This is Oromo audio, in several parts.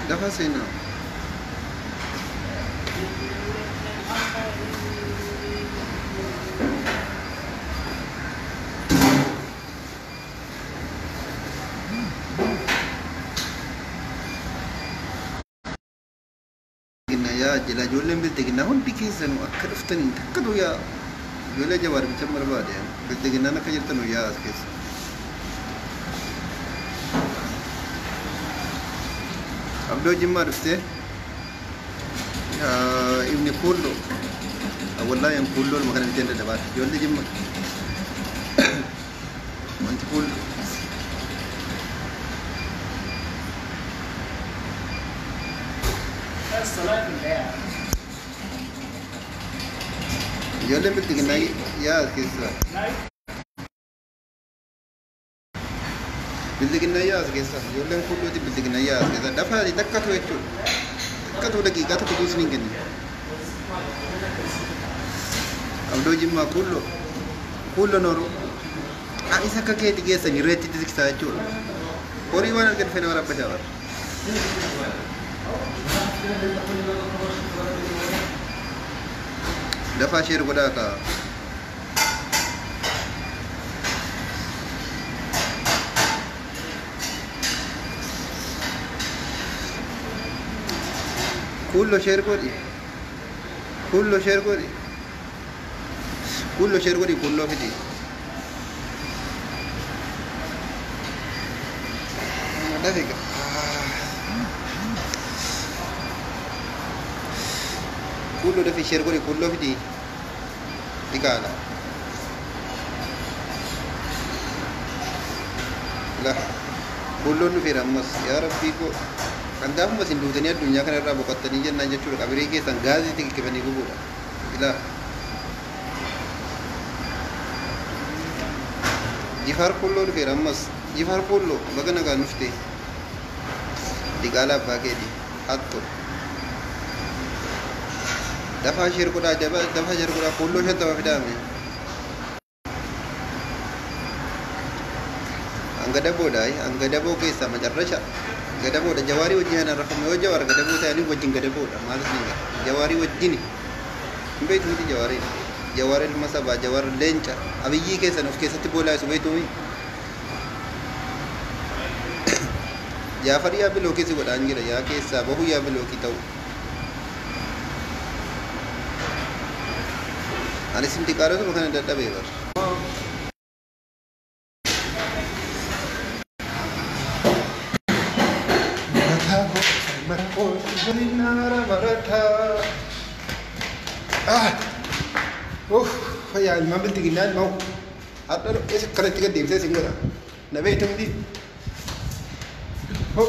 Dapat sih no. Ya jela jualan bil tegina hon dikisah nu akar uftan takkan ya jualan jawar macam mana ya bil tegina nak kerja tanu ya askes abdo jemar ufte ya ibni kullo awalnya yang kullo makanan itu ada dapat jualan jemar manti kullo jualan bil tegina ya askes building naya asgesa jualan kullo di building naya asgesa dapat ditakkat itu takkat lagi kata kudus ningen abdo jimma kullo noro isa kake tigesa ni reti tiksa chul pori wana kan fena wara pajawar dapat share goda ka kullo share kodi kullo fiti ada sih kullo da fi share kodi kullo fiti dikala lah kullo nu fi rammas ya rabbi ko Anda masih dunia dunia kan ada bukat tadi je nanya curug Amerika sanggazi tinggi kebani gugur, gila. Jifar pullo le ramas, jifar pullo, bagan agak nusti. Digala pakai di atur. Dapat share kuda pullo saya tahu tidak ni. Anggada bo kisah macam rasa. Gadabo da jawari wajhana rakam wajawar gadabo tani wajin gadabo da malas ninga jawari wajini mbey tuti jawari masaba jawar lencha abiyi ke sanof ke sati bola so beto wi jafari ya bilo ke si goda angira ya ke sabahu ya bilo ki taw ani sinti karo to makana da bebar ya imam binti ginal mau ada es kare tiga dim se singora nabe itum di ho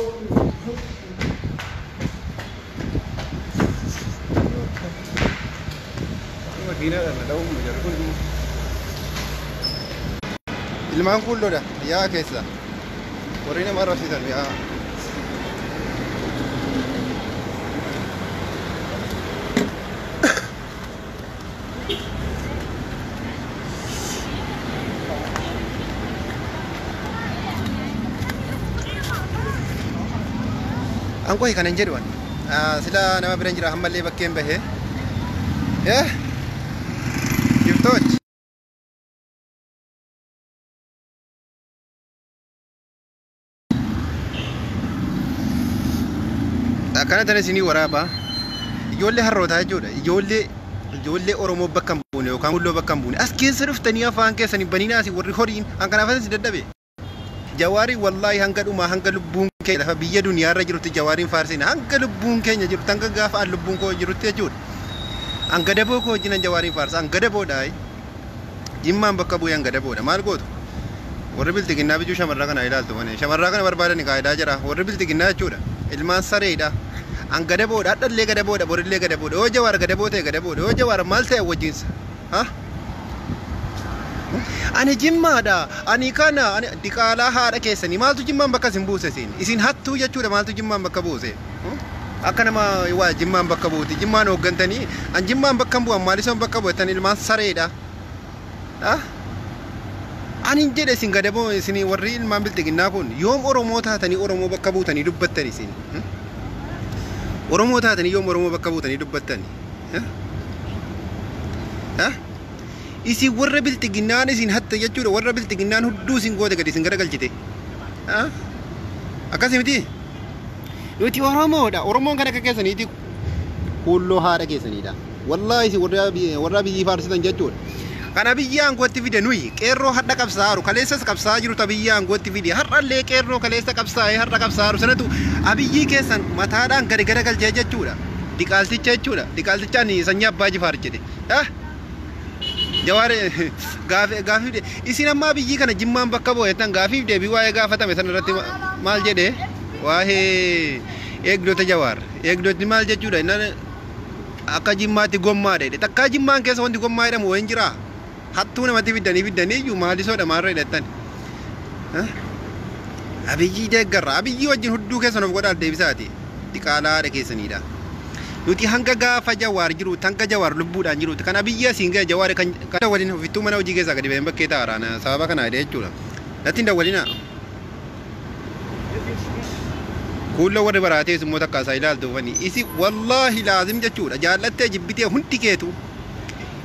makina na daw mo jar kun ilman kullo da ya kaisa orina maro sidan ya Angko ikan anjir wan, sila nama beranjir hammal le bakken bahe, ya, giftot. Akkana tan isinii waraaba ijoollee harrootaa jechuudha. Ijoollee Oromoo bakka hin buune yookaan kulloo bakka hin buune as keessa dhuftanii afaan keessanii baniinaas warri horiin hankanaafis dadhabe. Jawaarii wallaahi hanga dhumaa hanga lubbuun keenya lafa biyya duniyaarra jirutti jawaariin faarsina hanga lubbuun keenya jirutti hanga gaafa lubbuun koo jirutti jechuudha. Hanga daboo koo wajjinan jawaariin faarsa hanga daboodha. Jimmaan bakka bu'ee hanga daboodha maal gootu? Warri biltiginnaa bijuu shamarraa kana ilaaltu malee shamarraa kana barbaadani kaayidaa jira warri biltiginnaa jechuudha. Ilmaan sareedha. Hanga daboodha hadhallee gadaboodha borillee gadaboodha yoo jawaar gadaboo ta'e gadaboodha yoo jawaar maal ta'e wajjinsa ha? Ani jimmaadha ani kana ani diqaalaa haadha keessanii maaltu jimmaan bakka isin buuse isin hattuu jechuudha maaltu jimmaan bakka buuse akka nama waa jimmaan bakka buuti jimmaan hooggantanii an jimmaan bakka hin bu'an maalisoon bakka bu'atan ilmaan sareedha ha? Ani jedhe isin gadaboo isin warri ilmaan biltiginnaa kun yoom Oromoo taatanii Oromoo bakka buutanii dubbattan isin Oromoo taatanii yoom Oromoo bakka buutanii dubbattan isin warra biltiginnaan isin hatta jechuudha warra biltiginnaan hudduu isin goote gadi isin garagalchite akkasii miti nuti Oromoodha Oromoon kan akka keessaniiti kulloo haadha keessaniidha wallaahi isin warra biyyii faarsitan jechuudha. Kana biyya aangootti fide nuyi qeerroo hadha qabsaaru kaleessas qabsaa jiru biyya aangootti fide har'allee qeerroo kaleessa qabsaa'ee har'a qabsaaru sanatu abiyyii keessan mataadhaan gadi garagalchee jechuudha. Diqaalticha jechuudha. Diqaaltichaan sanyii abbaa jifaar jedhe. Jawaar gaafii isin amma abiyyii kana jimmaan bakka bu'eetan gaafiif deebii waa'ee gaafatame san irratti maal jedhe waa'ee eegdota jawaar eegdoti maal jechuudha akka jimmaatti gommaadha jedhe takkaa jimmaan keessa wanti gommaa jedhamu wayin jiraa. Hattuu namatti fiddanii iyyuu maalisoodha maarra hidhattan abiyyii deeggarra abiyyii wajjin hudduu keessan of godhaa deebisaati diqaalaa haadha keessaniidha nuti hanga gaafa jawaar jiruutti hanga jawaar lubbuudhaan jiruutti kan abiyyii asiin ga'e jawaar kan waliin ofittuu mana hojii keessaa gadi ba'een bakkee taa'aaraan sababa kana hidhe jechuudha natti hin dawwalinaa kuulla warri baraatees immoo takkaasaa ilaaltuufanii isi wallaahi laazim jechuudha jaallattee jibbitee hundi keetu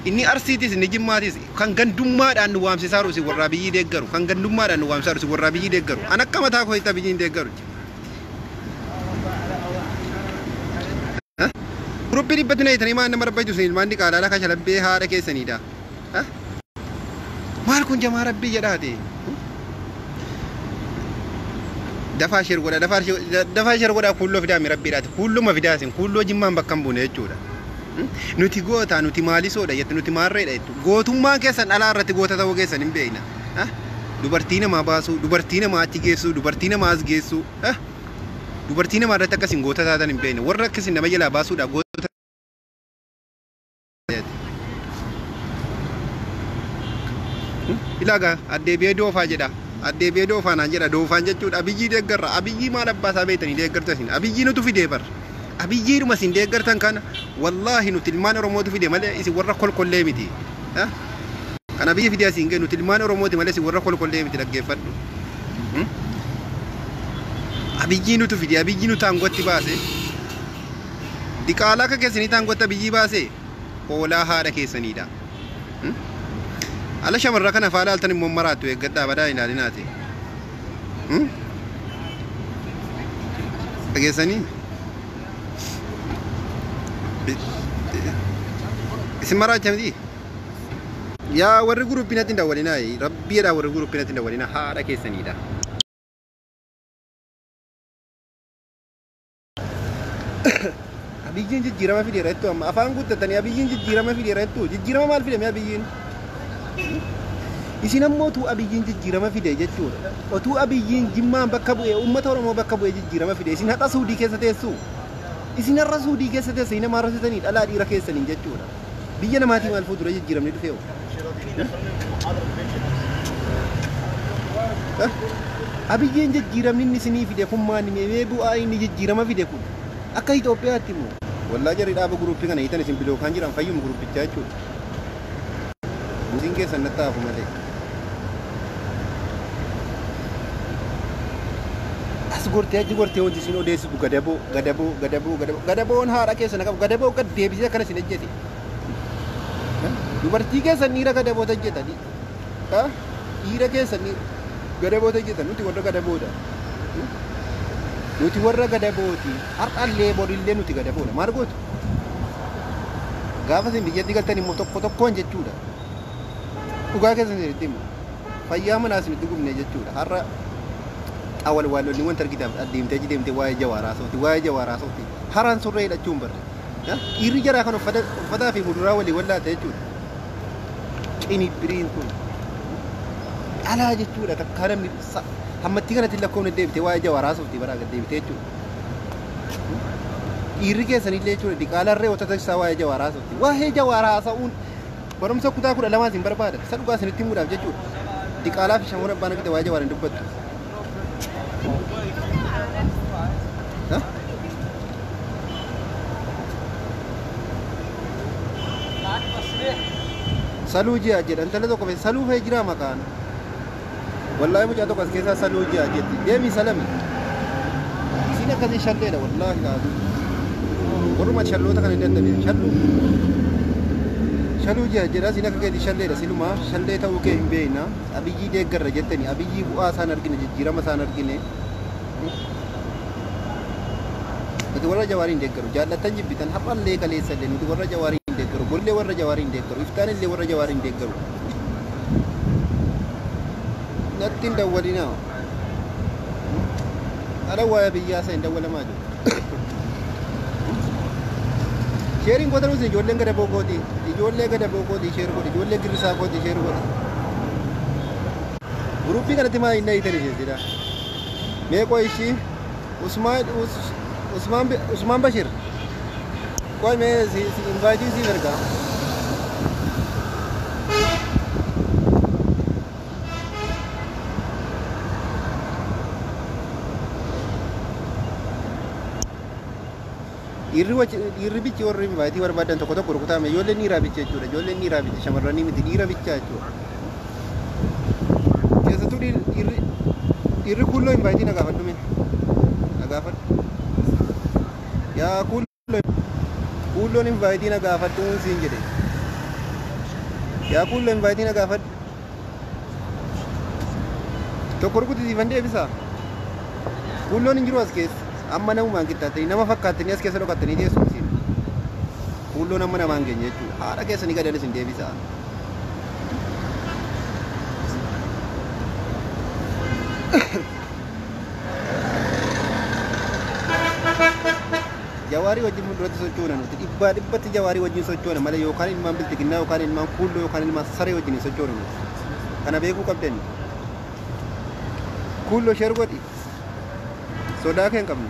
inni arsiitis inni jimmaatis kan gandummaadhaan nu waamsisaa jiru si warra biyyii deeggaru kan gandummaadhaan nu waamsisaa jiru si warra biyyii deeggaru an akka mataa koo itti biyyiin deeggaru Gruppii dhibbatina itanii maan nama rabba jiru ilmaan diqaalaa kan shalabbee haadha keessaniidha maal kun jamaa rabbii jedhaate dafaa shir godha kulloo fidaami rabbiidhaati kulluma fidaasin kulloo jimmaan bakka hin buune jechuudha. Nuti goota nuti maalisoodha jettu nuti maarreedha jettu gootummaan keessan dhalaa irratti goota ta'uu keessan hin beekna dubartii namaa baasuu dubartii namaa achi geessuu dubartii namaa as geessuu dubartii namaa irratti akkasiin goota taatan hin beekne warra akkasiin nama jalaa baasuudha goota ilaagaa addeebi'ee doofaa jedha addeebi'ee doofaa naan jedha doofaan jechuudha abiyyii deeggarra abiyyii maal abbaasaa beektanii deeggartan abiyyii nutu fidee bar abiyyii dhuma isin deeggartan kana wallaahi nuti ilmaan Oromootu fide malee isin warra kolkollee miti kan abiyyi fidee asiin ga'e nuti ilmaan Oromooti malee isin warra kolkollee miti dhaggeeffadhu abiyyii nutu fide abiyyii nuti aangootti baase diqaalaa akka keessanii aangootti abiyyii baase hoolaa haadha keessaniidha ala shamarra kana faala altan immoo maraattu eeggadhaa badaa ilaalinaati dhageessanii isin maraacha miti yaa warri guruppii natti hin dawwalinaa rabbiidha warri guruppii natti hin dawwalinaa haadha keessaniidha abiyyiin jijjiirama fideera jettu amma afaan guuttatanii abiyyiin jijjiirama fideera jettu jijjiirama maal fidame abiyyiin isin ammoo utuu abiyyiin jijjiirama fide jechuudha utuu abiyyiin jimmaan bakka bu'e uummata Oromoo bakka bu'e jijjiirama fide isin hadha suudii keessa teessu isin har'a suudii keessa teessanii nama harrasitanii dhalaa dhiira keessaniin jechuudha biyya namaatii maal fuuldura jijjiiramni dhufeewu abiyyiin jijjiiramni inni isinii fide kun maal mee bu'aa inni jijjiirama fide kun akka Itoophiyaatti immoo wallaa jarri dhaaba guruppii kana hiitan isin bilookaan jiran fayyuma guruppichaa jechuudha musiin keessan nattaafu malee gortee achi gortee wanti isin odeessitu gadaboon haadha keessa naqabu gadaboo gad deebisee akkana isin ejjete dubartii keessan dhiira gadaboota ejjetanii dhiira keessan gadaboota ejjetan nuti warra gadaboodha nuti warra gadabooti har'allee borillee nuti gadaboodha maal gootu gaafa isin biyyatti galtan immoo tokko tokkoon jechuudha dhugaa keessan isinitti himu fayyaa manaa isinitti gubne jechuudha har'a awwal waalonni wanta argitan adeemtee waa'ee jawaaraa sooti haraan surree hidhachuun barre dhiirri jaraa kan uffataa fi muduraa walii wallaata jechuudha qinibbiriin kun alaa jechuudha takkaa namni hammatti kanatti lakkoofne deebite waa'ee jawaaraa sooti baraa gad deebite jechuudha dhiirri keessanillee jechuudha diqaalarree wata taasisaa waa'ee jawaaraa sooti waa'ee jawaaraa haasa'uun barumsa kutaa 12 isin barbaada isa dhugaa isinitti himuudhaaf jechuudha diqaalaa fi shamoon abbaan argite waa'ee jawaaraa hin dubbattu saluu ji'a jedhan tala tokko fe saluu fee jira maqaan wallahi mucaa tokko as keessaa saluu ji'a jetti deemii salami isin akkasii shalleedha wallahi laatu warruma shalloota kan hin dadhabeen shaluu ji'a jedha isin akka keetii shalleedha silumaa shallee ta'uu kee hin beekna abiyyii deeggarra jettanii abiyyii bu'aa isaan argine jijjiirama isaan argine nuti warra jawaariin deeggaru jaallattan jibbitan har'allee kaleessallee nuti warra jawaariin deeggaru gollee warra jawaariin deeggaru iftaanillee warra jawaariin deeggaru natti hin dawwalinaa ala waa'ee biyyaa isa hin dawwalamaa jiru sheeriin goota nuti ijoolleen gada bookooti ijoollee gada bookooti sheer godhi ijoollee girrisaa kooti sheer godhi guruppii kanatti maa hin nayitanii jechuudha meeqoo ishii Usman Bashir koy me invite si verga irri bichi warri invite barbaadan tokko tokko rukutame ijoolleen dhiiraa bicha jechuudha ijoolleen dhiiraa bicha shamarranii miti dhiira bicha jechuudha keessattuu irri kulloo invite nagaafadhu min nagaafadhu yaa kulloon invite nagaafadhu siin jedhe yaa kulloo invite nagaafadhu tokko rukutisiifan deebisaa kulloon hin jiru as keessa amma namumaan qixxaattanii nama fakkaattanii as keessa dhokattanii teessumsiin kulloon amma namaan geenye jechuudha haadha keessanii gadanis hin deebisaa jawaari wajjin mul'atu sochoona nuti dhibbatti jawaari wajjin sochoona malee yookaan ilmaan biltiginnaa yookaan ilmaan kuulloo yookaan ilmaan saree wajjin sochoona nuti kana beekuu qabdan kuulloo sheer godhi sodaa kee hin qabnu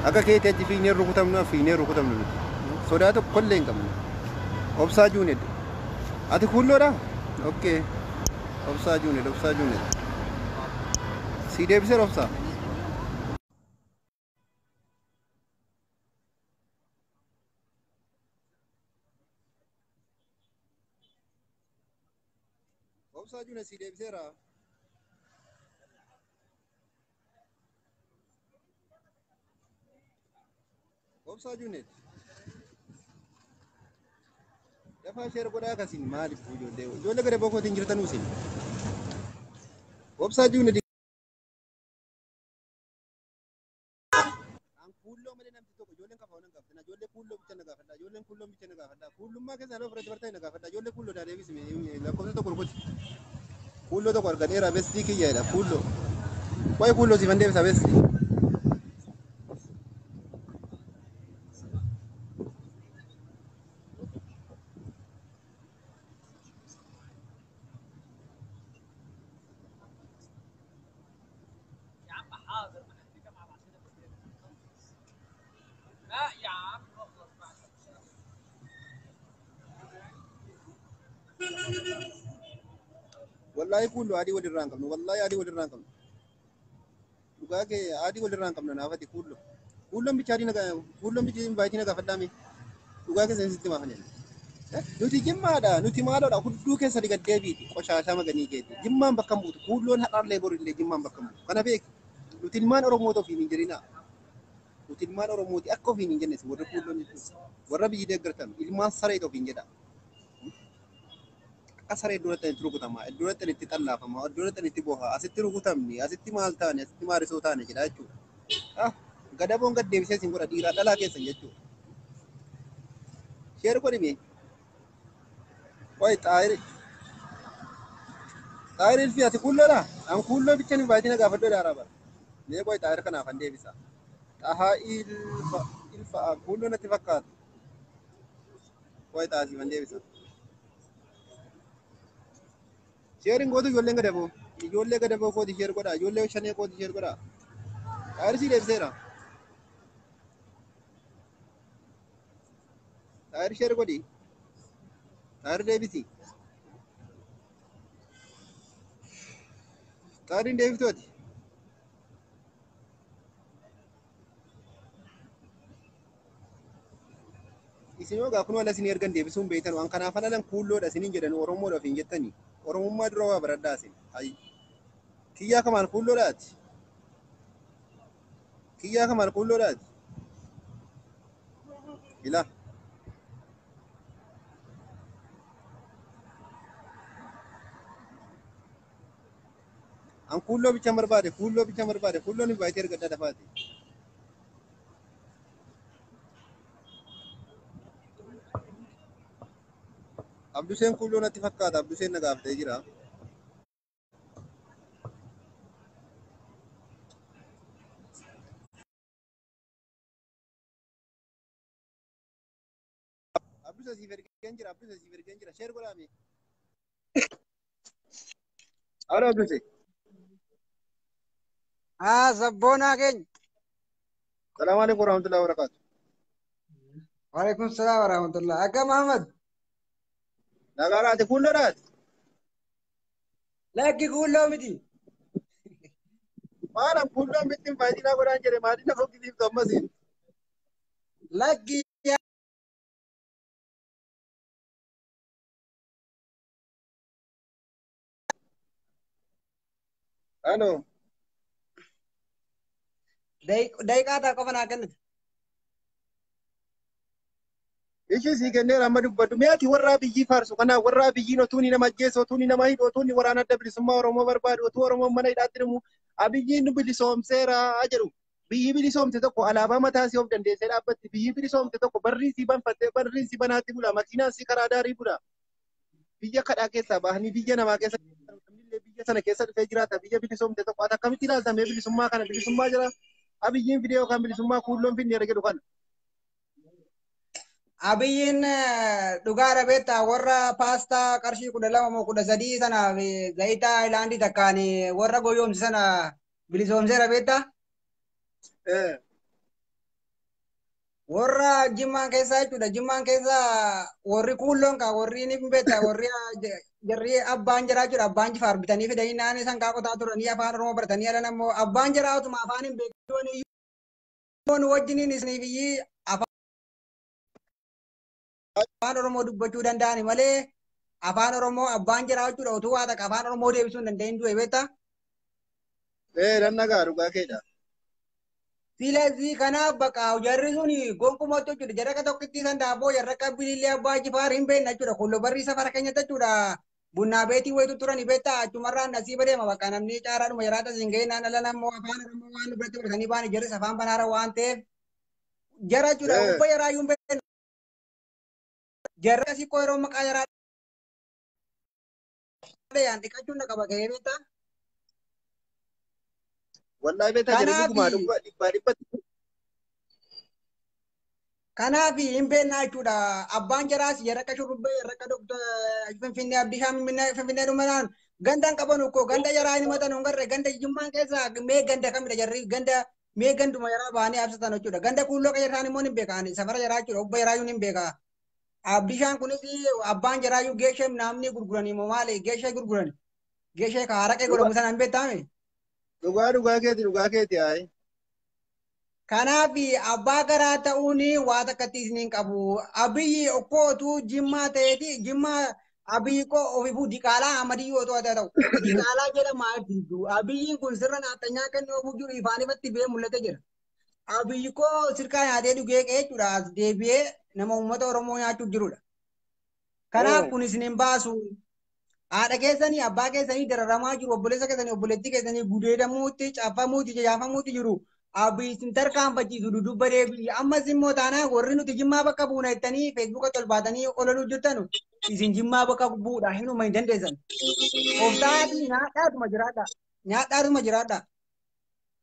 akka keetti achi fiignee rukutamnu nuti sodaa tokkollee hin qabnu obsaa juuned ati kuulloodha okkee obsaa juuned si deebisee obsaa obsaa juuned si deebiseera obsaa juuned dafaa sheer godhaa akkasiin maaliif ijoollee gada bookootiin jirtanuu isin obsaa juuned kuulloo malee namti tokko ijoolleen kafa waan gaafatan ijoollee kuulloo bicha na gaafadha ijoolleen kuulloo bicha na gaafadha kuullummaa keessaa loo fudhate bartee na gaafadha ijoollee kuulloo daa deebisime lakkoofsa tokko rukuti kuulloo tokko argadheera bestii kiyyaadha kuulloo waa'ee kuulloo siifan deebisa bestii wallahi kullu adii walirraa hin qabnu wallahi adii walirraa hin qabnu dhugaa kee adii walirraa hin qabnu naafati kulloon bicha adii kulloon bicha invaayitii na gaafadhaami dhugaa kee seensitti maafane nuti jimmaadha nuti maaloodha hudduu keessa digaddeebiiti qoshaashaa maganii keeti jimmaan bakka buutu kulloon hadhaallee borillee jimmaan bakka buutu kana beeki nuti ilmaan oromoota ofiin hin jirina nuti ilmaan oromooti akka ofiin hin jennes warra kulloon warra biyyi deeggartan ilmaan sareeta ofiin jedha akka saree iddoon itti rukutama, iddoon itti xallaafama, iddoon itti boha, asitti rukutamni, asitti maal taane, asitti maarisoo taane jedha jechuudha. Ah, gadaboon gad deebisee isin godha dhiiraa dhalaa keessan jechuudha. Sheer godhime. Wayi xaayir ilfi ati kulloodha? An kulloo bicha ni baay'ina gaafadhoo daaraa bara. Mee wayi xaayir kanaaf an deebisa. Xahaa ilfa kulloo natti fakkaata. Wayi xaasiif an deebisa. Sheerin gootu ijoolleen gadaboo. Ijoollee gadaboo kooti sheer godha. Ijoollee shanee kooti sheer godha. Xaayir si deebiseera. Xaayir sheer godhi. Xaayir deebisi. Xaayirin deebiftooti. Isin yoo gaa kun wala isin ergan deebisuun beektan waan kanaaf alalan kuulloodha isiniin jedhan Oromoodhaaf hin jettanii. Oromummaa dura waa baradhaa isin. Kiyyaa kamaan kuulloodhaati. Kiyyaa kamaan kuulloodhaati. Ila. An kuulloo bicha barbaade, kuulloo bicha barbaade, kuulloon hin baay'ee ergadda dafaati. Abduseen kuulloo natti fakkaata. Abduseen na gaafatee jira. Abdus asii ergeen jira. Abdus asii ergeen jira. Sheer godhaame. Haala Abdusee. Sabboonaa keenya. Salaamu alaikum warahmatullahi wabarakatuh. Waalaikum salaam warahmatullah. Akka Muhammad. Nagaadhaati kuulloodhaati. Lakki kuulloo miti. Maadhaan kuulloon bittiin baay'inaa godhaan jedhe maaliin na fokkisiiftu ammasiin. Lakki Halo. daqiiqaa ta'a qofa naa kennite. Ishii sii kenneera amma dubbadhu. Mee ati warraa biyyii faarsu kanaaf warraa biyyiin otuu ni nama ajjeesu, otuu ni nama hidhu, otuu ni waraana adda bilisummaa Oromoo barbaadu, otuu Oromoon mana hidhaatti dhumu abiyyiin nu bilisoomseera jedhu. Biyyi bilisoomte tokko alaabaa mataa isii of dandeessee dhaabbatti. Biyyi bilisoomte tokko barrii sii banfattee barrii sii banaatti bula. Makiinaan sii karaa daarii bula. Biyya kadhaa keessaa bahanii biyya namaa keessa biyya sana keessa dhufee jiraata. Biyya bilisoomte tokko ati akkamitti ilaaltamee bilisummaa kana bilisummaa jira. Abiyyiin fidee yookaan bilisummaa kuulloon finneera jedhu kana. Abiyyiin dhugaadha beektaa warra paastaa qarshii 12 moo 13 sanaaf zayitaa Haayilaandii takkaan warra goyoomse sana bilisoomseera beektaa? Warra Jimmaan keessaa jechuudha. Jimmaan keessaa warri kuulloon kaa warri ni beektaa warri jarri abbaan jiraa jechuudha. Abbaan jifaar bitanii fidanii naannoo isaan qaaqutaa turanii afaan Oromoo baratanii alan ammoo abbaan jiraa utuma afaan hin beektuun wajjiniin isiniif afaan Oromoo dubbachuu danda'ani malee afaan Oromoo abbaan jiraa jechuudha. Utuu waa takka afaan Oromoo deebisuu hin danda'in du'e beektaa? Dannagaa dhugaa keedha. Silazii kanaaf bakka jarri sun gonkumooti jechuudha. Jarraka tokkitti san daaboo jarraka bilillee abbaa jifaar hin beekna jechuudha. Kullo barrii safara keenyatti jechuudha. Bunnaa beetii wayitu turani beektaa achumarraan nasiiba deema bakka namni caaraadhuma jiraata siin ga'ee naan ala nammoo afaan Oromoo waan biratti fudhatanii baani jarris afaan banaara waan ta'eef jara jechuudha. Ubba jaraayyuu hin beekna. Jarri asii koo yeroo maqaa jaraa yaan dhiqachuun na qaba ga'ee beektaa? Wallahi beektaa jedhee dhugumaa dhibbaa dhibbatti. Kanaaf hin beeknaa jechuudha. Abbaan jaraas yarraqa shurrubbee yarraqa Finfinnee Abdishaan Finfinnee dhumanaan gandaan qaban ukkoo ganda jaraa hin himatan hongarree ganda Jimmaan keessaa mee ganda kamidha jarri ganda mee ganduma jaraa bahanii absatan jechuudha. Ganda kuulloo qayyarraan immoo hin beekan safara jaraa jechuudha. Ubba jaraayyuu hin beeka. Abdishaan kunis abbaan jaraayyuu geeshee namni gurguranii moo maali geeshee gurgurani. Geeshee ka haraqee godhamu sana hin beektaame. Dhugaa keeti aayi. Kanaaf abbaa garaa ta'uun waa takkatti isiniin qabu. Abiyyi okkootu Jimmaa ta'eeti Jimmaa abiyyi koo ofifuu diqaalaa amadii yoo ta'u diqaalaa jedhamaa fiigu. Abiyyiin kun sirra naaxanyaa kennuu ofuuf jiru ifaan ifatti bee mul'ate jira. Abiyyi koo sirkaa nyaatee dhugee qe'ee jechuudha. As deebi'ee nama uummata Oromoo nyaachuuf jirudha. Kanaaf kun isiniin baasu haadha keessanii abbaa keessanii dararamaa jiru obboleessa keessanii obboleettii keessanii gudeedamuutti caafamuutti jajaafamuutti jiru abbi isin tarkaanfachiisu dudubba deebii ammas immoo taanaa warri nuti jimmaa bakka buuna jettanii feesbuuka tolbaatanii ololuu jirtanu isin jimmaa bakka bu'uudha hinuma hin dandeessan of ta'aatii nyaadhaatuma jiraadha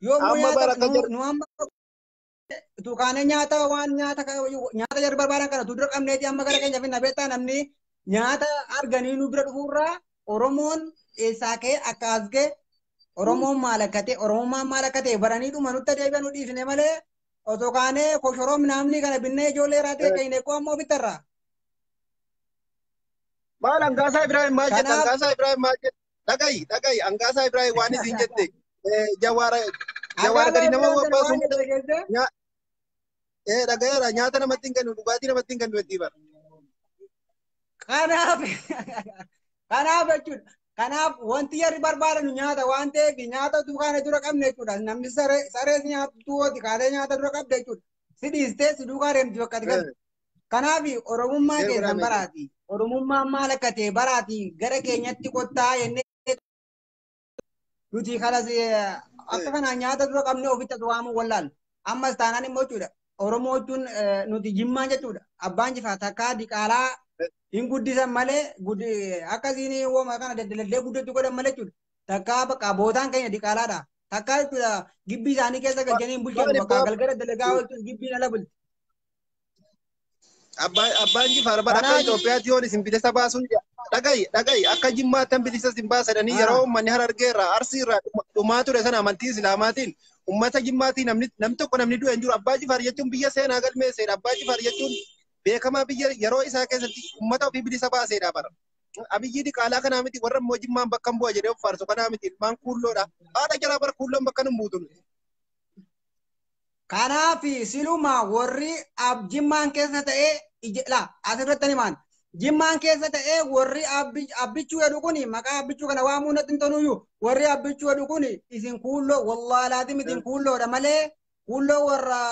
yoommoo Amma baraka jir. nu amma tukaanee nyaata waan nyaata jar barbaadan kana dura qabneeti amma gara keenya finna beektaa namni nyaata arganii nu bira dhufuurraa Oromoon eessaa ka'e akka as ga'e Oromoon maal akka ta'e Oromummaan maal akka ta'e baranii dhuma nutti deebi'an nu dhiisne malee otoo kaanee koshoroom namni kana binnee ijoollee raatee keenye koo ammoo bitarra. Maal Angaasaa Ibrahim maal jedha? Kanaaf Angaasaa Ibrahim maal jedha? Dhagayi Angaasaa Ibrahim waan isin jette. Jawaara Angaasaa gadi nama Ibrahim bobbaasu. waan jedhe keessa Dhagayeera nyaata namatti hin kennu dhugaatii namatti hin kennu itti bara. kanaaf kanaaf jechuudha. Kanaaf wanti yarri barbaadan nyaata waan ta'eef nyaata dukaana dura qabne jechuudha. Namni sarees nyaatu wooti kaatee nyaata dura qabde jechuudha. Si dhiistee si duukaa deemti bakka ati galte. Kanaaf Oromummaa keessan baraati. Oromummaan maal akka ta'e baraati gara keenyatti kottaa jennee nuti kanas akka kanaan nyaata dura qabne ofitti waamuu wallaal. Ammas taanaan immoo jechuudha. Oromoo jechuun nuti jimmaan jechuudha. Abbaan jifaa takkaa diqaalaa hin guddisan malee akkasiin wooma kana daddalallee guddatu godhan malee jechuudha. Takkaa bakka bootaan keenya diqaalaadha. Takkaa jechuudha gibbii isaanii keessa galchanii hin bulchinu bakka galgala dalagaa oolchuun gibbiin ala bulti. Abbaan Jifaar bara akka Itoophiyaatti yoon isin bilisa baasuun dhagayi akka jimmaattan bilisa isin baasadhanii yeroo uummanni Harargeerraa Arsiirraa dhumaa ture sana amantii Islaamaatiin ummata jimmaatii namni tokko namni du'e hin jiru. Abbaa Jifaar jechuun biyya seenaa galmeesseedha. Abbaa Jifaar jechuun beekamaa biyya yeroo isaa keessatti ummata ofii bilisa baaseedha bara. Abiyyi diqaalaa kanaa miti warra immoo jimmaan bakka hin bu'a jedhee of faarsu kanaa miti ilmaan kuulloodha. Haadha jalaa bara kuulloon bakka hin buutu. Kanaaf siluma warri jimmaan keessa ta'ee asirratti himaan jimmaan keessa ta'ee warri abbichuu jedhu kuni maqaa abbichuu kana waamuu natti hin toluyyuu warri abbichuu jedhu kuni isin kuulloo wallaahi laatiin isin kuulloodha malee kuulloo warra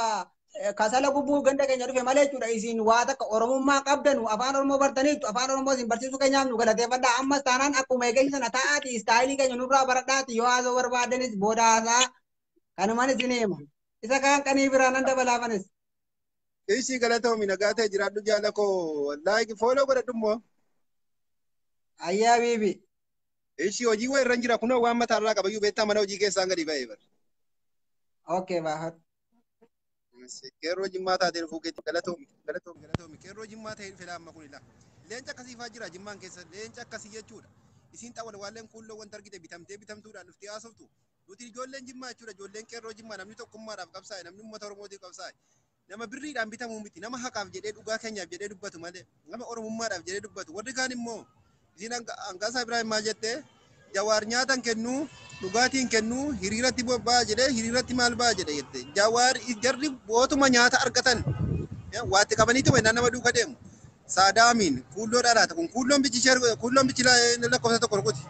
kasala gubbuu ganda keenya dhufe malee jechuudha isin waa takka Oromummaa qabdanu afaan Oromoo bartaniitu afaan Oromoo isin barsiisuu keenyaaf nu galateeffadha ammas taanaan akkuma eegeessan ta'aati istaayilii keenya nurraa baradhaati yoo haasoo barbaadanis booda haasaa kanumaan isin hima isa kaan qanii biraa nan dabalaafanis. Ishi galatoomi nagaa ta'e jiraadhu jaala koo laayik fooloo godhadhu immoo. Ayyaa biibi. Ishi hojii waa irra jira kunoo waan mataa irraa qabayyuu beektaa mana hojii keessaan gadi ba'ee bara. Okay baafat. Keerroo jimmaa taatee dhufuu keetti galatoomi. Keerroo jimmaa ta'ee dhufe amma kun ilaa. Leenca akkasiifaa jira jimmaan keessa leenca akkasii jechuudha. Isiin xawwal waalleen kuulloo wanta argite bitamtuudhaan dhuftee haasoftu. Nuti ijoolleen jimmaa jechuudha ijoolleen keerroo jimmaa namni tokkummaadhaaf qabsaa'e namni uummata Oromootiif qabsaa'e. Nama birriidhaan bitamuu miti nama haqaaf jedhee dhugaa keenyaaf jedhee dubbatu malee nama Oromummaadhaaf jedhee dubbatu warri kaan immoo isin Angaasaa Ibrahim maal jettee Jawaar nyaatan kennuu dhugaatiin kennuu hiriiratti bobba'aa jedhee hiriiratti maal ba'a jedhe jette Jawaar jarri bootuma nyaata argatan waatti qabaniitu wayna nama duuka deemu saadaamiin kuulloo dhaadhaata kun kuulloon bichi lakkoofsa tokko rukuti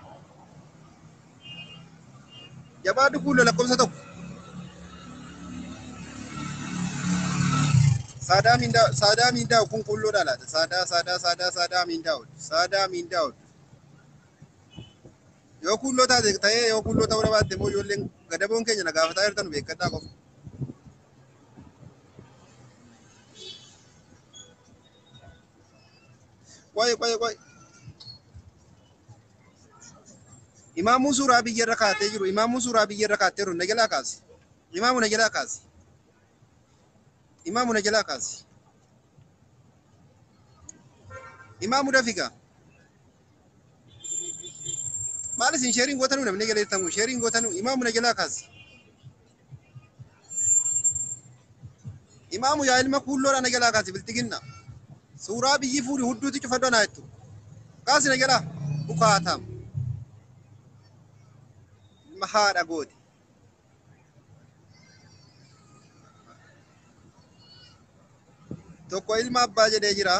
jabaadhu kuulloo lakkoofsa tokko. Sadaa Mindaa'u kun kuulloodha laata? Sadaa Mindaa'u. Yoo kuulloo taate ta'ee yoo kuulloo ta'uu baatte immoo ijoolleen gadaboon keenya na gaafataa jirtan beekadhaa qofa. Qoy. Imaamuu suuraa biyyarra kaatee jiru. Imaamuu suuraa biyyarra kaatee jiru. Najalaa kaasi. Imaamu najalaa kaasi. Imaamu najalaa kaasi. Imaamu dafiga. Maal isin sheeriin gootanuu namni galeessamu sheeriin gootanuu imaamu najalaa kaasi. Imaamu yaa ilma kuulloodhaa najalaa kaasi biltiginna. Suuraa biyyi fuudhi hudduuti cufadhoo naa jettu. Kaasi najalaa bukaatam. Ilma haadha gooti. Tokko ilma abbaa jedhee jira.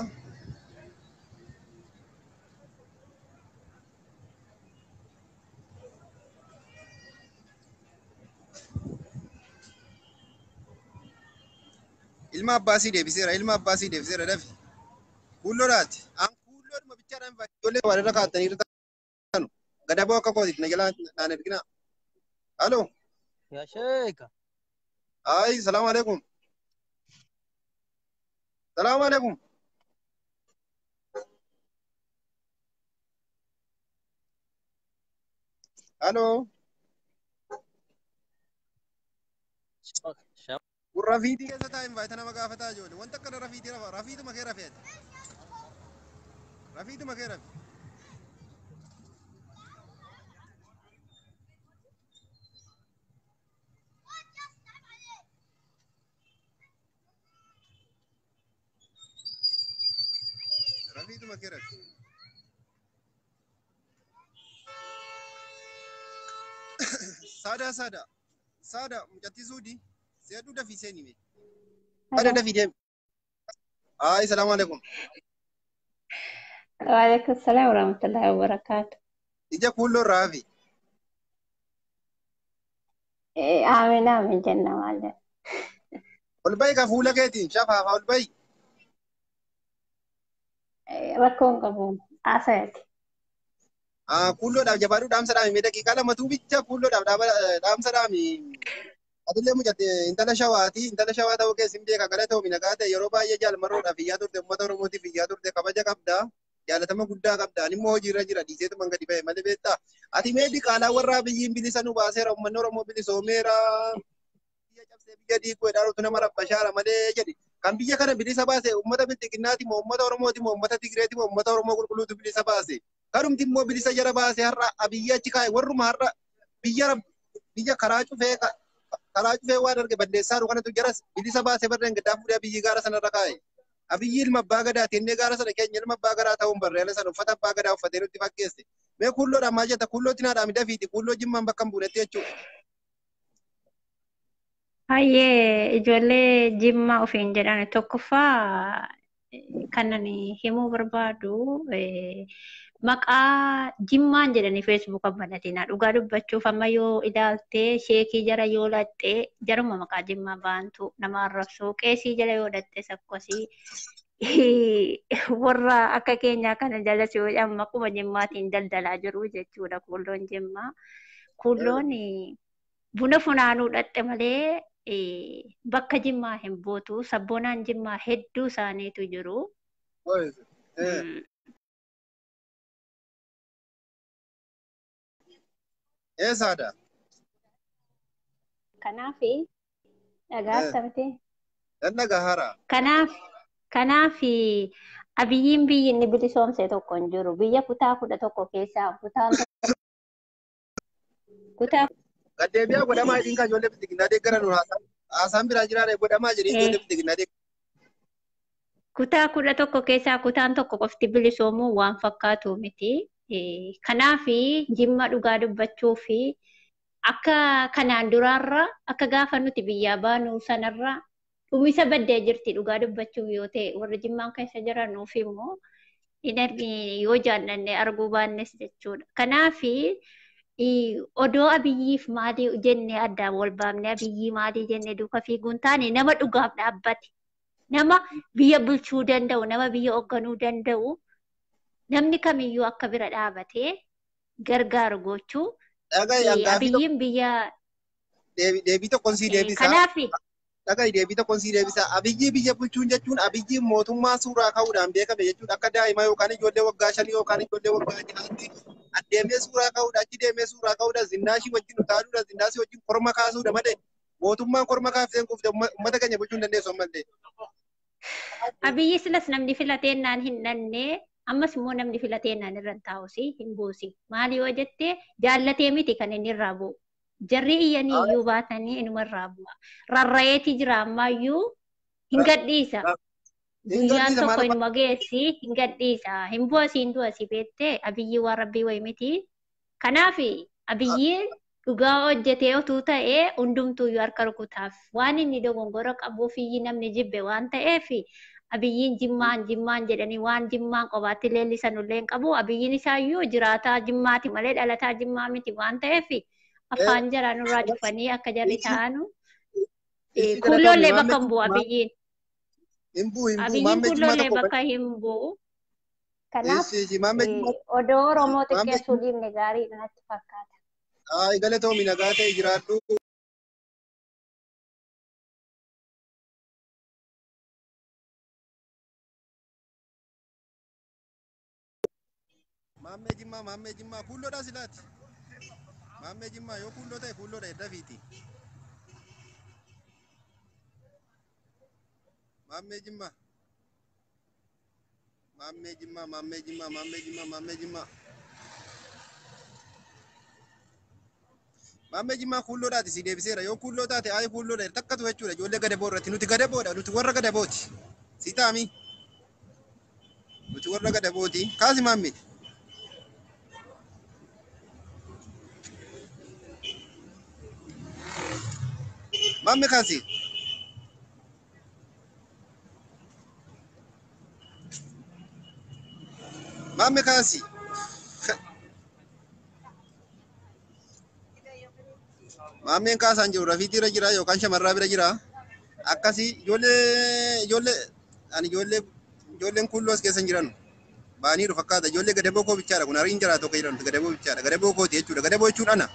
Ilma abbaasii deebiseera dafi. Kuulloodhaati. An kuulloodhuma bichaadhaan ijoollee waa irra kaa'atanii gadaboo akka kooti na jalaa naan ergina. Halo. يا شيخ Ay, salaam alaikum. Salaam alaikum. Halo. شاب Rafiitii keessa taa'in baay'atana maqaa fataa ijoollee. Wanta akkana rafiitii rafa. Rafiituma kee rafeeti. Rafiituma kee rafi. Rafiituma kee rafi. Saada. Saada mucattii suudii. Seeduu dafii seenii mee. Ada dafii deemi. Ay, salaam alaikum. وعليكم السلام ورحمة الله وبركاته. Ija kuulloo raafi. آمين آمين جنة والله. Ol bahi ka fuula keetiin shafaafa ol bahi. ركون قبون عسيت. Kuulloodhaaf jabaaduu dhaamsa dhaami mee daqiiqaa lamatu bicha kuulloodhaaf dhaamsa dhaami. Adillee mucatte intala shawaati. Intala shawaa ta'uu keessi hin beeka gara ta'u minagaa ta'e yeroo baay'ee jaalmarroodhaaf iyyaa turte uummata Oromootiif iyyaa turte kabaja qabda. Jaalatama guddaa qabda. Ani immoo hojiirra jira dhiiseetuma gadi ba'e malee beektaa. Ati mee diqaalaa warraa biyyiin bilisa nu baaseera uummanni Oromoo bilisoomeera. Biyya cabsee biyya diiguu edhaarutu nama rabbashaara malee jedhi. Kan biyya kana bilisa baase uummata bilxiqinnaati moo uummata Oromooti moo uummata Tigireeti moo uummata Oromoo qulqulluutu bilisa baase. Karumti immoo bilisa jara baase har'a abiyya achi kaa'e warruma har'a biyya karaa cufee waan arge balleessaa kanatu jaras bilisa baase barreen gaddaa fuudhee abiyyi gaara sanarra kaa'e. Abiyyi ilma abbaa gadaa tennee gaara sana keenya ilma abbaa gadaa ta'uun barreela sana uffata abbaa gadaa uffatee nutti fakkeesse. Mee kuulloodhaan maal jetta kuullootti naadhaan midafiiti kuulloo jimmaan bakka hin buunetti jechuudha. Hayyee ijoollee jimmaa ofiin jedhan tokkoffaa kanan himuu barbaadu maqaa jimmaan jedhanii feesbuuka banatina dhugaa dubbachuuf amma yoo ilaaltee sheekii jara yoo laxxee jaruma maqaa jimmaa baantu nama arrabsuu qeesii jala yoo laxxee sakkosii warra akka keenyaa kana jalas yoo amma kuma jimmaatiin daldalaa jiru jechuudha kuulloon jimmaa. Kuulloon buna funaanuu dhatte malee bakka jimmaa hin bootu sabboonaan jimmaa hedduu isaaniitu jiru. Eessaadha? Kanaafi dhagaa samte. Dhagaa haaraa. Kanaafi abiyyiin biyyi inni bilisoomse tokko hin jiru. Biyya kutaa 11 keessaa kutaa Gaddeebiyaa godhamaa jedhiin kan ijoollee bilxiqinnaa deeggaran haasaan biraa jiraadha godhamaa jedhiin ijoollee bilxiqinnaa deeggaran. Kutaa 11 keessaa kutaan tokko qofti bilisoomuu waan fakkaatu miti. Kanaafi jimma dhugaa dubbachuu fi akka kanaan duraarra akka gaafa nuti biyyaa baanu sanarra dhumisa baddee jirti dhugaa dubbachuuf yoo ta'e warri jimmaan keessa jiranuuf immoo yoo jaallanne arguu baannes jechuudha. Kanaafi odoo abiyyiif maalii jenne addaan wal baafne abiyyii maalii jenne duuka fiiguun taane nama dhugaaf dhaabbate nama biyya bulchuu danda'u nama biyya hoogganuu danda'u namni kamiyyuu akka bira dhaabatee gargaaru gochuu abiyyiin biyya deebii tokkoon sii deebisa. Kanaafi Dhagaa deebii tokkoon sii deebisa. Abiyyi biyya bulchuun jechuun abiyyi mootummaa suuraa ka'uudhaan beekame jechuudha. Akka daa'ima yookaan ijoollee waggaa 5 yookaan ijoollee waggaa 6 adeemee suuraa ka'uudha achi deemee suuraa ka'uudha zinnaashii wajjin utaaluudha zinnaashii wajjin korma kaasuudha malee mootummaan korma kaafseen kuufte uummata keenya bulchuun dandeessu ammallee. Abiyyi silas namni filateennaan hin dhanne ammas immoo namni filateennaan irra taa'usi hin buusi. Maali yoo jettee jaallatee miti kan inni irraa bu'u. Jarri iyyanii iyyuu baatanii inuma irraa bu'a. Rarra'eetii jira ammayyuu hin gadhiisa. Guyyaan tokko inuma geessi hin gadhiisa. Hin bu'asi hin du'asi beettee abiyyi waan rabbii wayi miti. Kanaaf abiyyiin dhugaa hojjetee otuu ta'ee hundumtuuyyuu harka rukutaaf waan inni dogongora qabuuf iyyi namni jibbe waan ta'eef abiyyiin jimmaan jedhanii waan jimmaan qobaatti leellisan illee hin qabu. Abiyyiin isaayyuu jiraataa jimmaati malee dhalataa jimmaa miti waan ta'eef afaan jaraan irraa cufanii akka jarri ta'anu kuullollee bakka hin bu'u abiyyiin. Abiyyiin kuullollee bakka hin bu'u. Kanaaf Maammee odoo Oromoo Maammee xiqqeessuu dhiifne gaariidha natti fakkaata. galatoomi nagaa ta'e jiraadhu. Maammee Jimmaa kuulloodhaa silaati. Maammee Jimmaa yoo kuulloo ta'e kuulloodha edda fiiti. Maammee Jimmaa. Maammee Jimmaa. Maammee Jimmaa kuulloodhaati si deebiseera. Yoo kuulloo taate ayi kuulloodha takkatu jechuudha. Ijoollee gadaboo irratti nuti gadaboodha. Nuti warra gadabooti. Si taami. Nuti warra gadabooti. Kaasi maammee. Maammee kaasi. Maammee kaasi. Maammeen kaasaan jiru rafiitii irra jira yookaan shamarraa bira jira. Akkasii ijoolleen kuulloo as keessa hin jiran. Baaniiru fakkaata ijoollee gadaboo koo bichaadha kun hariin jiraa tokko jedhamtu gadaboo bichaadha. Gadaboo kooti jechuudha. Gadaboo jechuun ana.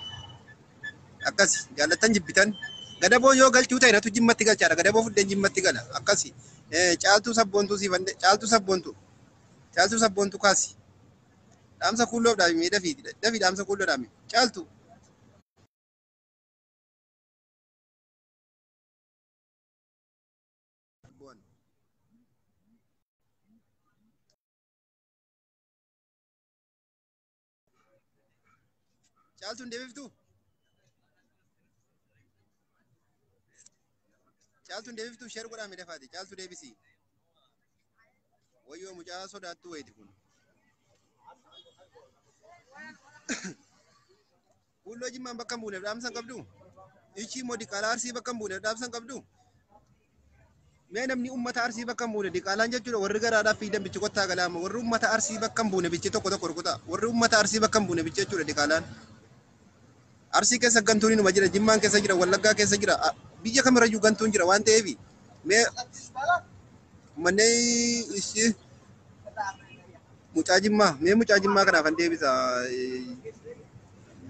Akkasi jaallattan jibbitan. Gadaboo yoo galchuu ta'e natu jimmatti galchaadha. Gadaboo fuddeen jimmatti gala. Akkasi caaltuu sabboontuu siifande caaltuu sabboontuu. Caaltuu sabboontuu kaasi. Dhaamsa kuulloof dhaabimee dafiiti. Dafii dhaamsa kuulloo dhaabime. Caaltuu. Caaltuun deebiftuu? Caaltuun deebiftuu sheer godhaame dafaati. Caaltuu deebisii. Wayyoo mucaa sodaattuu wayiiti kun. Kuulloo Jimmaan bakka hin buuneef dhaamsa hin qabdu? Ichi immoo diqaalaa Arsii bakka hin buuneef dhaamsa hin qabdu? Mee namni uummata Arsii bakka hin buune diqaalaan jechuudha warri garaadhaaf fiidan bichi kottaa galaama. Warri uummata Arsii bakka hin buune bichi tokko tokko rukuta. Warri uummata Arsii bakka hin buune bichi jechuudha diqaalaan. Arsii keessa gantuun inuma jira, Jimmaan keessa jira, Wallaggaa keessa jira. Biyya kamirrayyuu gantuun jira waan ta'eef mee manneen ishee mucaa Jimmaa mee mucaa Jimmaa kanaaf an deebisa.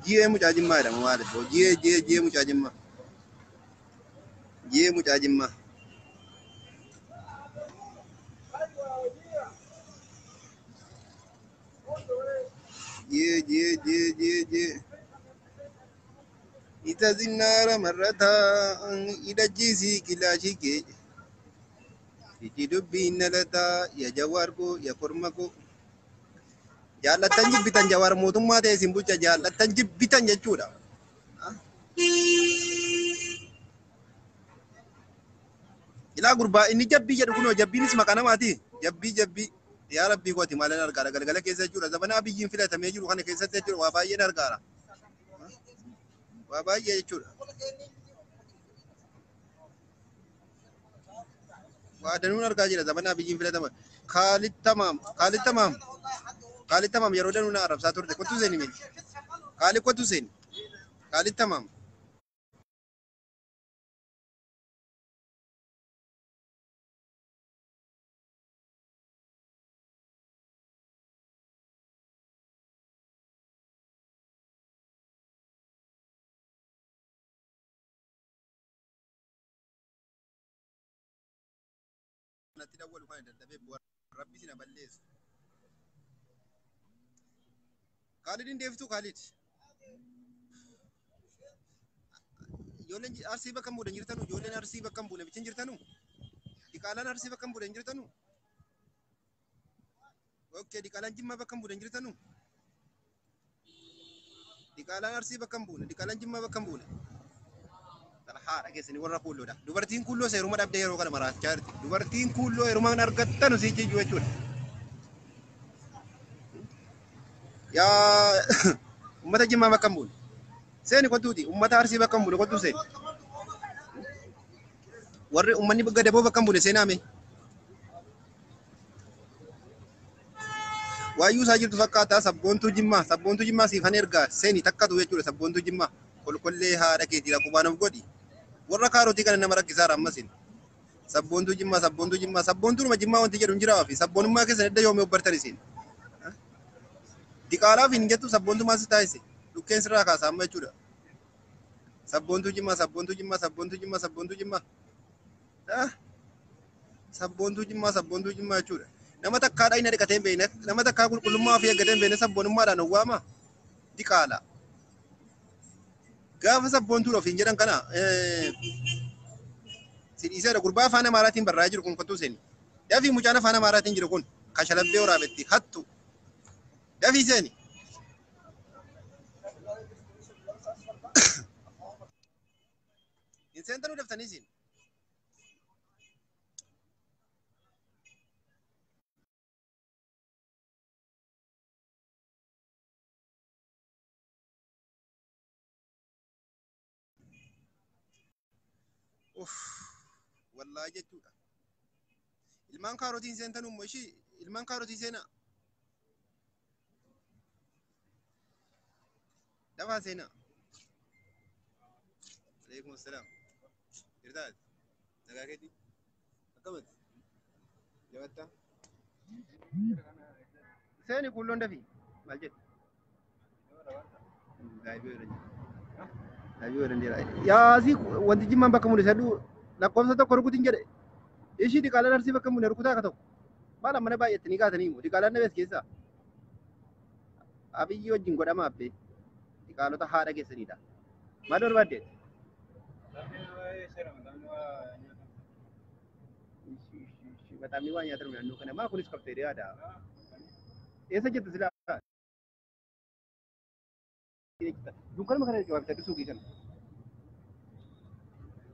Jiyee mucaa Jimmaa jedhama maal jiyee mucaa Jimmaa. Jiyee mucaa Jimmaa. Jiyee. Ita zinara marata ida jisi kilashi ke iti dubbi nalata ya jawar ko ya korma ko jaalatan jibbitan jawar mootummaa ta'e isin bulcha jaalatan jibbitan jechuudha. Ilaa gurbaa inni jabbii jedhu kunoo jabbiinis maqaa namaati. Jabbii yaa rabbii kooti maalan argaara galgala keessa jechuudha. Zabanaa biyyiin filatamee jiru kana keessatti jechuudha waa baay'een argaara. Waa baay'ee jechuudha. Waa danuun argaa jira zabanaa biyyiin filatama. Kaalittamaam yeroo danuun arrabsaa turte kottu seeni miti. Kottu seeni. Kaalittamaam. Natti dawwalu kan dadhabee rabbi sina balleessu. Kaalidin deebituu Kaalid. Ijoolleen Arsii bakka hin buune jirtanu ijoolleen Arsii bakka hin buune bichin jirtanu. Diqaalaan Arsii bakka hin buune jirtanu. Okkee diqaalaan Jimmaa bakka hin buune jirtanu. Diqaalaan Arsii bakka hin buune diqaalaan Jimmaa bakka hin buune. Haadha keessanii warra kuulloodha. Dubartiin kuulloo seeruma dhabdee yeroo kana maraachaa jirti. Dubartiin kuulloo yeruma argattanu si jijjiiru jechuudha. Yaa uummata Jimmaa bakka hin buune. Seeni kottuuti uummata Arsii bakka hin buune kottuu seeni. Warri uummanni gadaboo bakka hin buune seenaame. Waayyuu isaa jirtu fakkaataa sabboontuu Jimmaa siifan ergaa seeni takkatu jechuudha sabboontuu Jimmaa. Kolkollee haadha keetii qubaan of godhi. Warra kaarotii kana nama rakkisaara ammasin. Sabboontuu Jimmaa. Sabboontuuma Jimmaa wanti jedhu hin jiraa fi sabboonummaa keessan edda yoomii obbartan isin. Diqaalaaf hin jettu sabboontumaa si taasise. Dhukkeen sirraa kaasaa amma jechuudha. Sabboontuu jimmaa, sabboontuu jimmaa, sabboontuu jimmaa, sabboontuu jimmaa. Sabboontuu jimmaa jechuudha. Nama takkaadha inni dhiqatee hin beekne, nama takkaa qulqullummaa ofii eeggatee hin beekne sabboonummaadhaan owwaama. Diqaala. Gaafa sabboontuu ofiin jedhan kana sidhiiseedha gurbaa afaan amaaraatiin barraa'ee jiru kun kottuu seeni. Dafii mucaan afaan amaaraatiin jiru kun kashalabbee waraabetti hattu. Dafii seeni. Hin seentanuu daftanii siin. Wallahi jechuudha. Ilmaan kaarotiin seentan umma ishii ilmaan kaarotii seenaa. Dafaa seenaa. Alaikum assalam. Irdaad. Nagaa keetii. Akkamatti. Jabatta. Seeni kulloon dafii. Maal jedhu? Gaabii irra jira. Gaabii irra jira. Yaasii wanti jimmaan bakka mul'isadhu lakkoofsa tokko rukutiin jedhe. Ishii diqaalaan arsii bakka mul'e rukutaa akka tokko. Maal amma na baay'attanii kaatanii immoo diqaalaan na bees keessaa. Abiyyi wajjin godhama abbee. Diqaalota haadha keessanidha. Maal barbaaddeet? Maxxanni waan nyaatamu naannoo kana maa kunis qabteedha yaada. Eessa jettu silaa? Dunkaanuma kana qabattee suuqii kana.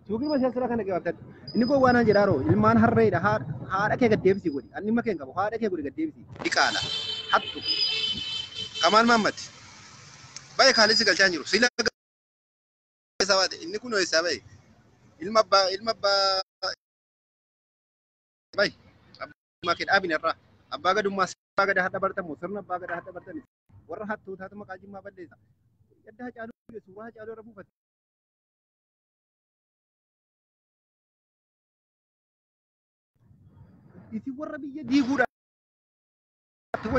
Suuqii masaasira kana qabattee inni kun waan jedhaaroo ilmaan harreedha haadha kee gaddeebisii godhi anni ma keen qabu haadha kee godhi gaddeebisii. Diqaala hattu Kamal Mahammad baay'ee kaalisi galchaa jiru sila sabaate inni kun eessaa baay'ee ilma abbaa baay'ee abbaa kee dhaabin irraa abbaa gadummaa abbaa gadaa hadha bartamu sirna abbaa gadaa hadha bartami warra hattuu taatu maqaa jimmaa balleessa yadda caaluu suuraa caaluu irra buufate. Isi warra biyya diiguudha.